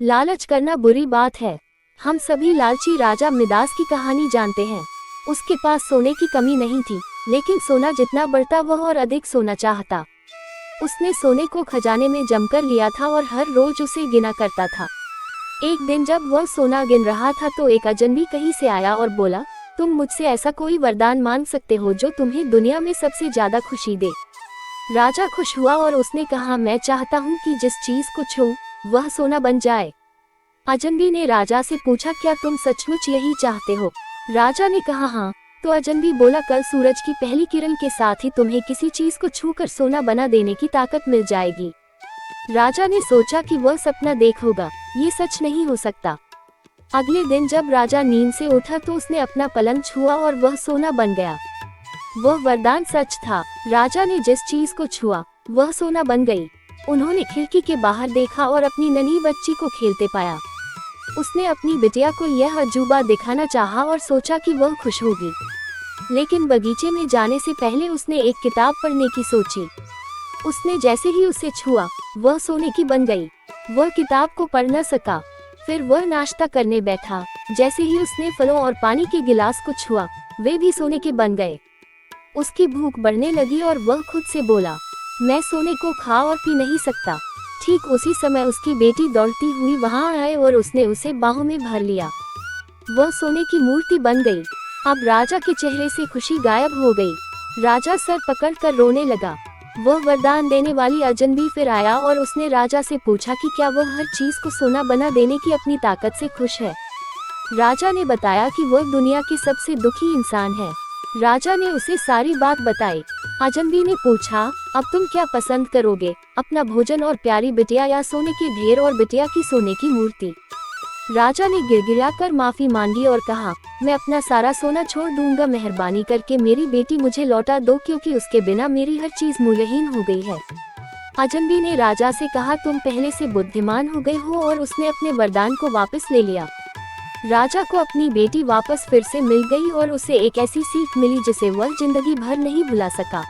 लालच करना बुरी बात है। हम सभी लालची राजा मिदास की कहानी जानते हैं। उसके पास सोने की कमी नहीं थी, लेकिन सोना जितना बढ़ता वह और अधिक सोना चाहता। उसने सोने को खजाने में जमकर लिया था और हर रोज उसे गिना करता था। एक दिन जब वह सोना गिन रहा था तो एक अजनबी कहीं से आया और बोला, तुम मुझसे ऐसा कोई वरदान मांग सकते हो जो तुम्हें दुनिया में सबसे ज्यादा खुशी दे। राजा खुश हुआ और उसने कहा, मैं चाहता हूँ कि जिस चीज को छूऊं वह सोना बन जाए। अजनबी ने राजा से पूछा, क्या तुम सचमुच यही चाहते हो? राजा ने कहा, हाँ। तो अजनबी बोला, कल सूरज की पहली किरण के साथ ही तुम्हें किसी चीज को छूकर सोना बना देने की ताकत मिल जाएगी। राजा ने सोचा कि वह सपना देख होगा, ये सच नहीं हो सकता। अगले दिन जब राजा नींद से उठा तो उसने अपना पलंग छुआ और वह सोना बन गया। वह वरदान सच था। राजा ने जिस चीज को छुआ वह सोना बन गई। उन्होंने खिड़की के बाहर देखा और अपनी नन्ही बच्ची को खेलते पाया। उसने अपनी बिटिया को यह अजूबा दिखाना चाहा और सोचा कि वह खुश होगी, लेकिन बगीचे में जाने से पहले उसने एक किताब पढ़ने की सोची। उसने जैसे ही उसे छुआ वह सोने की बन गई। वह किताब को पढ़ न सका। फिर वह नाश्ता करने बैठा। जैसे ही उसने फलों और पानी के गिलास को छुआ वे भी सोने के बन गए। उसकी भूख बढ़ने लगी और वह खुद से बोला, मैं सोने को खा और पी नहीं सकता। ठीक उसी समय उसकी बेटी दौड़ती हुई वहां आई और उसने उसे बाहों में भर लिया। वह सोने की मूर्ति बन गई। अब राजा के चेहरे से खुशी गायब हो गई। राजा सर पकड़कर रोने लगा। वह वरदान देने वाली अजनबी फिर आया और उसने राजा से पूछा कि क्या वह हर चीज को सोना बना देने की अपनी ताकत से खुश है। राजा ने बताया कि वह दुनिया के सबसे दुखी इंसान है। राजा ने उसे सारी बात बताई। अजनबी ने पूछा, अब तुम क्या पसंद करोगे, अपना भोजन और प्यारी बिटिया या सोने के ढेर और बिटिया की सोने की मूर्ति? राजा ने गिड़गिड़ाकर माफी मांगी और कहा, मैं अपना सारा सोना छोड़ दूंगा, मेहरबानी करके मेरी बेटी मुझे लौटा दो, क्योंकि उसके बिना मेरी हर चीज मूल्यहीन हो गई है। अजनबी ने राजा से कहा, तुम पहले से बुद्धिमान हो गए हो, और उसने अपने वरदान को वापस ले लिया। राजा को अपनी बेटी वापस फिर से मिल गई और उसे एक ऐसी सीख मिली जिसे वह जिंदगी भर नहीं भुला सका।